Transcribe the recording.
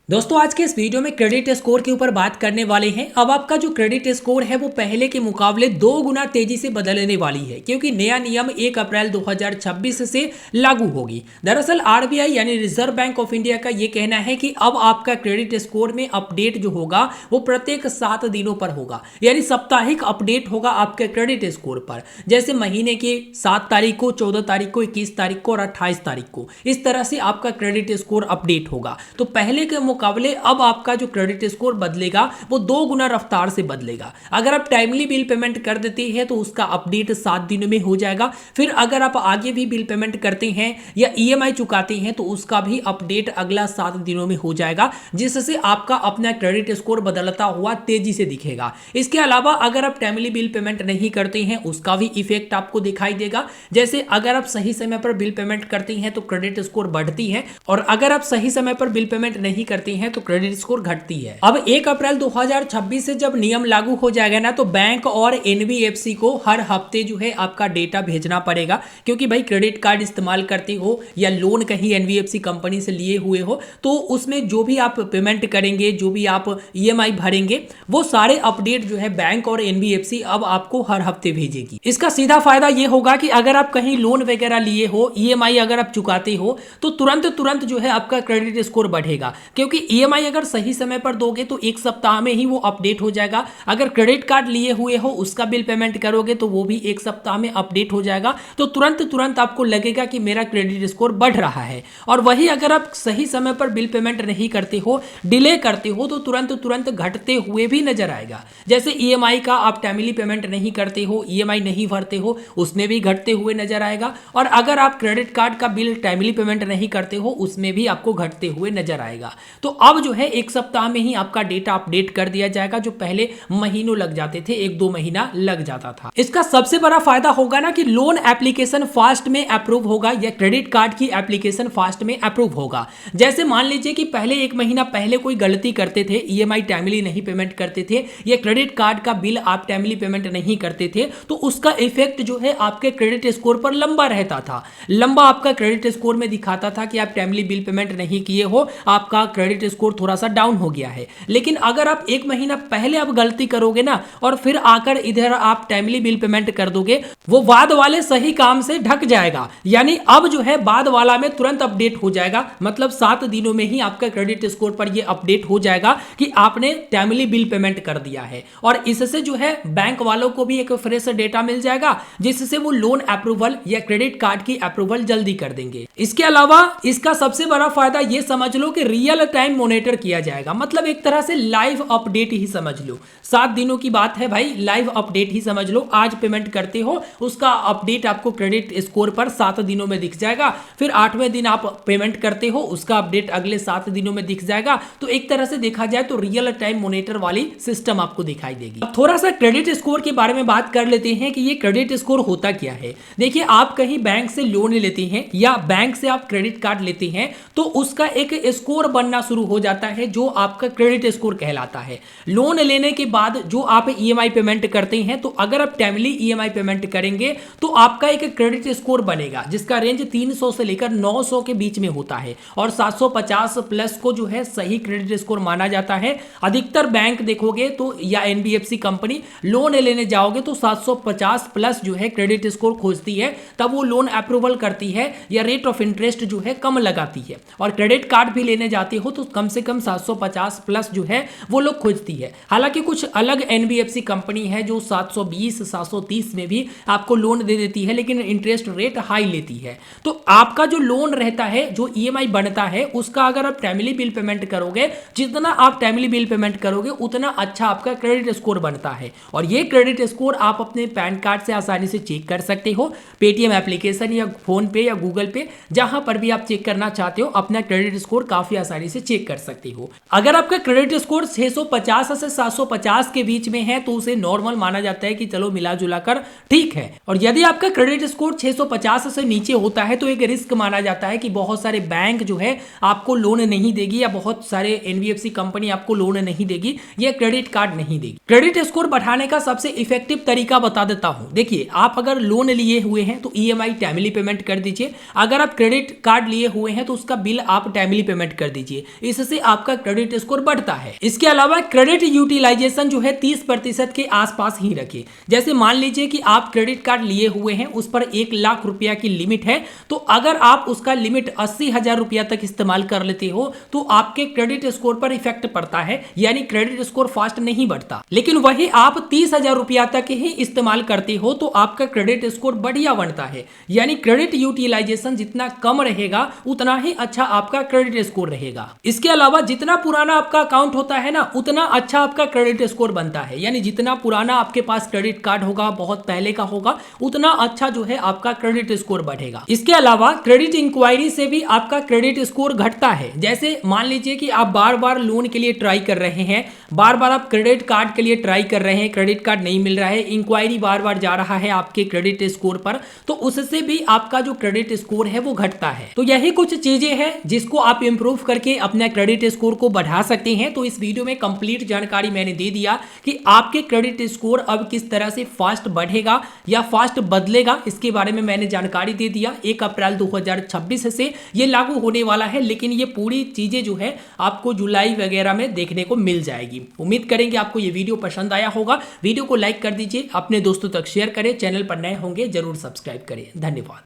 दोस्तों आज के इस वीडियो में क्रेडिट स्कोर के ऊपर बात करने वाले हैं। अब आपका जो क्रेडिट स्कोर है वो पहले के मुकाबले 2 गुना तेजी से बदलने वाली है क्योंकि नया नियम 1 अप्रैल 2026 से लागू होगी। दरअसल आरबीआई यानी रिजर्व बैंक ऑफ इंडिया का ये कहना है कि अब आपका क्रेडिट स्कोर में अपडेट जो होगा वो प्रत्येक 7 दिनों पर होगा, यानी साप्ताहिक अपडेट होगा आपके क्रेडिट स्कोर पर। जैसे महीने की 7 तारीख को, 14 तारीख को, 21 तारीख को और 28 तारीख को, इस तरह से आपका क्रेडिट स्कोर अपडेट होगा। तो पहले के मुकाबले अब आपका जो क्रेडिट स्कोर बदलेगा वो 2 गुना रफ्तार से बदलेगा। अगर आप टाइमली बिल पेमेंट कर देते हैं तो उसका अपडेट 7 दिनों में हो जाएगा। फिर अगर आप आगे भी बिल पेमेंट करते हैं या ईएमआई चुकाते हैं तो उसका भी अपडेट अगला 7 दिनों में हो जाएगा, जिससे आपका अपना क्रेडिट स्कोर बदलता हुआ तेजी से दिखेगा। इसके अलावा अगर आप टाइमली बिल पेमेंट नहीं करते हैं उसका भी इफेक्ट आपको दिखाई देगा। जैसे अगर आप सही समय पर बिल पेमेंट करते हैं तो क्रेडिट स्कोर बढ़ती है, और अगर आप सही समय पर बिल पेमेंट नहीं करते हैं तो क्रेडिट स्कोर घटती है। अब 1 अप्रैल 2026 से जब नियम लागू हो जाएगा ना, तो बैंक और एनबीएफसी को हर हफ्ते जो है आपका डेटा भेजना पड़ेगा, क्योंकि भाई क्रेडिट कार्ड इस्तेमाल करते हो या लोन कहीं एनबीएफसी कंपनी से लिए हुए हो तो उसमें जो भी आप पेमेंट करेंगे, जो भी आप ईएमआई भरेंगे, वो सारे अपडेट जो है बैंक और एनबीएफसी अब आपको हर हफ्ते भेजेगी। इसका सीधा फायदा ये होगा कि अगर आप कहीं लोन वगैरह लिए हो, ईएमआई अगर आप चुकाते हो तो तुरंत जो है आपका क्रेडिट स्कोर बढ़ेगा, क्योंकि ईएमआई अगर सही समय पर दोगे तो 1 सप्ताह में ही वो अपडेट हो जाएगा। अगर क्रेडिट कार्ड लिए हुए हो उसका बिल पेमेंट करोगे तो वो भी 1 सप्ताह में अपडेट हो जाएगा। तो तुरंत आपको लगेगा कि मेरा क्रेडिट स्कोर बढ़ रहा है। और वही अगर आप सही समय पर बिल पेमेंट नहीं करते हो, डिले करते हो, तो तुरंत घटते हुए भी नजर आएगा। जैसे ईएमआई का आप टाइमली पेमेंट नहीं करते हो, ईएमआई नहीं भरते हो, उसमें भी घटते हुए नजर आएगा। और अगर आप क्रेडिट कार्ड का बिल टाइमली पेमेंट नहीं करते हो उसमें भी आपको घटते हुए नजर आएगा। तो अब जो है 1 सप्ताह में ही आपका डेटा अपडेट कर दिया जाएगा, जो पहले महीनों लग जाते थे, 1-2 महीना लग जाता था। इसका सबसे बड़ा फायदा होगा ना कि लोन एप्लीकेशन फास्ट में अप्रूव होगा या क्रेडिट कार्ड की एप्लीकेशन फास्ट में अप्रूव होगा। जैसे मान लीजिए कि पहले 1 महीना पहले कोई गलती करते थे, ईएमआई टाइमली नहीं पेमेंट करते थे या क्रेडिट कार्ड का बिल आप टाइमली पेमेंट नहीं करते थे, तो उसका इफेक्ट जो है आपके क्रेडिट स्कोर पर लंबा रहता था। लंबा आपका क्रेडिट स्कोर में दिखाता था कि आप टाइमली बिल पेमेंट नहीं किए हो, आपका क्रेडिट स्कोर थोड़ा सा डाउन हो गया है। लेकिन अगर आप 1 महीना पहले आप गलती करोगे ना और फिर आकर इधर आप टाइमली बिल पेमेंट कर दोगे, वो बाद वाले सही काम से ढक जाएगा। यानी अब जो है बाद वाला में तुरंत अपडेट हो जाएगा, मतलब 7 दिनों में ही आपका क्रेडिट स्कोर पर ये अपडेट हो जाएगा कि आपने टाइमली बिल पेमेंट कर दिया है। और इससे जो है बैंक वालों को भी एक फ्रेश डेटा मिल जाएगा, जिससे वो लोन अप्रूवल या क्रेडिट कार्ड की अप्रूवल जल्दी कर देंगे। इसके अलावा इसका सबसे बड़ा फायदा ये समझ लो कि रियल टाइम मॉनिटर किया जाएगा, मतलब एक तरह से लाइव अपडेट ही समझ लो। 7 दिनों की बात है भाई, लाइव अपडेट ही समझ लो। आज पेमेंट करते हो, उसका अपडेट आपको क्रेडिट स्कोर पर 7 दिनों में दिख जाएगा। फिर 8वें दिन आप पेमेंट करते हो, उसका अपडेट अगले 7 दिनों में दिख जाएगा। तो एक तरह से देखा जाए तो रियल टाइम मॉनिटर वाली सिस्टम आपको दिखाई देगी। अब थोड़ा सा क्रेडिट स्कोर के बारे में बात कर लेते हैं कि ये क्रेडिट स्कोर होता क्या है। देखिए, आप कहीं बैंक से लोन लेते हैं या बैंक से आप क्रेडिट कार्ड लेते हैं तो उसका एक स्कोर बनना शुरू हो जाता है, जो आपका क्रेडिट स्कोर कहलाता है। लोन लेने के बाद जो आप ईएमआई पेमेंट करते हैं, तो अगर आप टाइमली ईएमआई पेमेंट करेंगे तो आपका एक क्रेडिट स्कोर बनेगा, जिसका रेंज 300 से लेकर 900 के बीच में होता है। और 750 प्लस को जो है सही क्रेडिट स्कोर माना जाता है। अधिकतर बैंक देखोगे तो या एनबीएफसी कंपनी लोन लेने जाओगे तो 750 प्लस जो है क्रेडिट स्कोर खोजती है, तब वो लोन अप्रूवल करती है या रेट ऑफ इंटरेस्ट जो है कम लगाती है। और क्रेडिट कार्ड भी लेने जाते हो तो कम से कम 750 प्लस जो है वो लोग खोजती है। हालांकि कुछ अलग एनबीएफसी कंपनी है जो 720 730 में भी आपको लोन दे देती है, लेकिन इंटरेस्ट रेट हाई लेती है। तो आपका जो लोन रहता है, जो ईएमआई बनता है, उसका अगर आप टाइमली बिल पेमेंट करोगे, जितना आप टाइमली बिल पेमेंट करोगे उतना अच्छा आपका क्रेडिट स्कोर बनता है। और ये क्रेडिट स्कोर आप अपने पैन कार्ड से आसानी से चेक कर सकते हो। पेटीएम एप्लीकेशन या फोन पे या गूगल पे, जहां पर भी आप चेक करना चाहते हो, अपना क्रेडिट स्कोर काफी आसानी से चेक कर सकते हो। अगर आपका क्रेडिट स्कोर 650 से 750 के बीच में है तो उसे नॉर्मल माना जाता है कि चलो मिला जुला कर ठीक है। और यदि आपका क्रेडिट स्कोर 650 से नीचे होता है तो एक रिस्क माना जाता है कि बहुत सारे बैंक जो है आपको लोन नहीं देगी या बहुत सारे एनबीएफसी कंपनी आपको लोन नहीं देगी या क्रेडिट कार्ड नहीं देगी। क्रेडिट स्कोर बढ़ाने का सबसे इफेक्टिव तरीका बता देता हूं। देखिए, आप अगर लोन लिए हुए हैं तो ईएमआई टाइमली पेमेंट कर दीजिए। अगर आप क्रेडिट कार्ड लिए हुए हैं तो उसका बिल आप टाइमली पेमेंट कर दीजिए। इससे आपका क्रेडिट स्कोर बढ़ता है। इसके अलावा क्रेडिट यूटिलाइजेशन जो है 30% के आसपास ही रखें। जैसे मान लीजिए कि आप क्रेडिट कार्ड लिए हुए हैं, उस पर 1 लाख रुपया की लिमिट है, तो अगर आप उसका लिमिट 80,000 रुपया तक इस्तेमाल कर लेते हो तो आपके क्रेडिट स्कोर पर इफेक्ट पड़ता है, यानी क्रेडिट स्कोर फास्ट नहीं बढ़ता। लेकिन वही आप 30,000 रुपया तक ही इस्तेमाल करते हो तो आपका क्रेडिट स्कोर बढ़िया बनता है, यानी क्रेडिट यूटिलाइजेशन जितना कम रहेगा उतना ही अच्छा आपका क्रेडिट स्कोर रहेगा। इसके अलावा जितना पुराना आपका अकाउंट होता है ना, उतना अच्छा आपका क्रेडिट स्कोर बनता है, यानी जितना पुराना आपके पास क्रेडिट कार्ड होगा, बहुत पहले का होगा, उतना अच्छा जो है आपका क्रेडिट स्कोर बढ़ेगा। इसके अलावा क्रेडिट इंक्वायरी से भी आपका क्रेडिट स्कोर घटता है। जैसे मान लीजिए कि आप बार बार लोन के लिए ट्राई कर रहे हैं, बार बार आप क्रेडिट कार्ड के लिए ट्राई कर रहे हैं, क्रेडिट कार्ड नहीं मिल रहा है, इंक्वायरी बार बार जा रहा है आपके क्रेडिट स्कोर पर, तो उससे भी आपका जो क्रेडिट स्कोर है वो घटता है। तो यही कुछ चीजें हैं जिसको आप इंप्रूव करके अपना क्रेडिट स्कोर को बढ़ा सकते हैं। तो इस वीडियो में कंप्लीट जानकारी मैंने दे दिया कि आपके क्रेडिट स्कोर अब किस तरह से फास्ट बढ़ेगा या फास्ट बदलेगा, इसके बारे में मैंने जानकारी दे दिया। 1 अप्रैल 2026 से ये लागू होने वाला है, लेकिन ये पूरी चीजें जो है आपको जुलाई वगैरह में देखने को मिल जाएगी। उम्मीद करेंगे आपको ये वीडियो पसंद आया होगा। वीडियो को लाइक कर दीजिए, अपने दोस्तों तक शेयर करें, चैनल पर नए होंगे जरूर सब्सक्राइब करें। धन्यवाद।